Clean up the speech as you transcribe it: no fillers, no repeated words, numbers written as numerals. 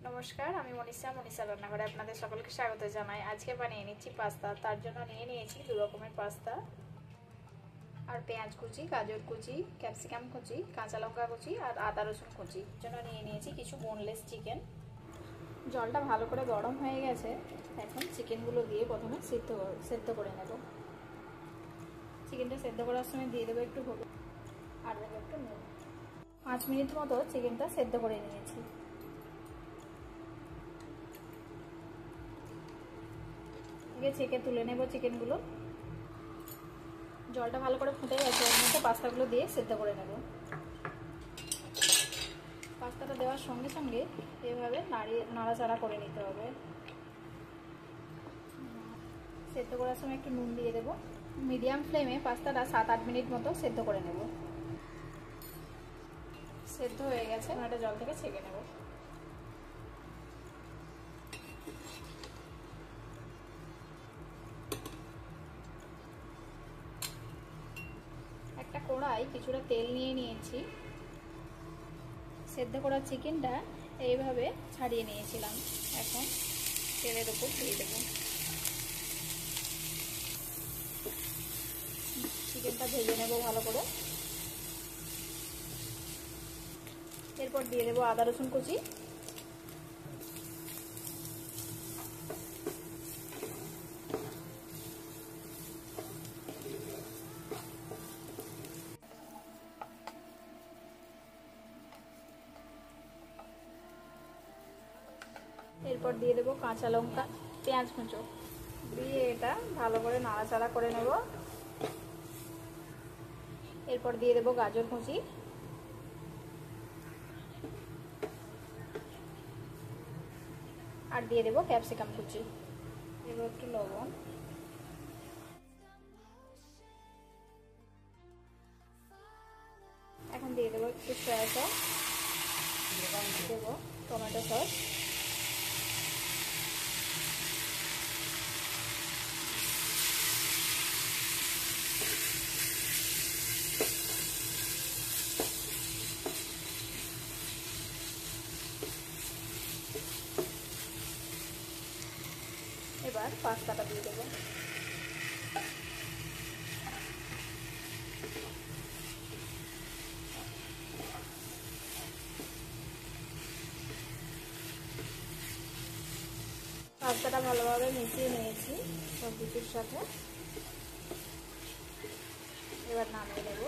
নমস্কার, আমি মনীষা রান্নাঘরে আপনাদের সকলকে স্বাগত জানাই। আজকে বানিয়ে নিচ্ছি পাস্তা। তার জন্য নিয়ে নিয়েছি দু রকমের পাস্তা আর পেঁয়াজ কুচি, গাজর কুচি, ক্যাপসিকাম কুচি, কাঁচা লঙ্কা কুচি আর আদা রসুন কুচি। জন্য নিয়ে নিয়েছি কিছু বোনলেস চিকেন। জলটা ভালো করে গরম হয়ে গেছে। এখন চিকেনগুলো দিয়ে প্রথমে সেদ্ধ করে নেব। চিকেনটা সেদ্ধ করার সময় দিয়ে দেবো একটু হলুদ আর দেবো একটু নুন। 5 মিনিট মতো চিকেনটা সেদ্ধ করে নিয়েছি। ছেঁকে তুলে নেব চিকেনগুলো। জলটা ভালো করে ফুটে গেছে, এর মধ্যে পাস্তাগুলো দিয়ে সেদ্ধ করে নেব। পাস্তাটা দেওয়ার সঙ্গে সঙ্গে এভাবে নাড়াচাড়া করে নিতে হবে। সেদ্ধ করার সময় একটু নুন দিয়ে দেব। মিডিয়াম ফ্লেমে পাস্তাটা 7-8 মিনিট মতো সেদ্ধ করে নেব। সেদ্ধ হয়ে গেছে, এটা জল থেকে ছেঁকে নেব। একটা কড়াই কিছুটা তেল নিয়ে নিয়েছি। সেদ্ধ করা চিকেনটা এইভাবে ছাড়িয়ে নিয়েছিলাম, এখন তেলের উপর দিয়ে দেব। চিকেনটা ভেজে নেব ভালো করে। এরপর দিয়ে দেবো আদা রসুন কুচি, এরপর দিয়ে দেবো কাঁচা লঙ্কা, পেঁয়াজ কুচো দিয়ে এটা ভালো করে নাড়াচাড়া করে নেব। এরপর দিয়ে দেবো গাজর কুচি, আর দিয়ে দেবো ক্যাপসিকাম কুচি, দেবো একটু লবণ, এখন দিয়ে দেবো একটু সয়া সস, দেবো টমেটো সস, এবার পাস্তাটা দিয়ে দেবো। পাস্তাটা ভালোভাবে মিশিয়ে নিয়েছি সব কিছুর সাথে। এবার নামিয়ে দেবো।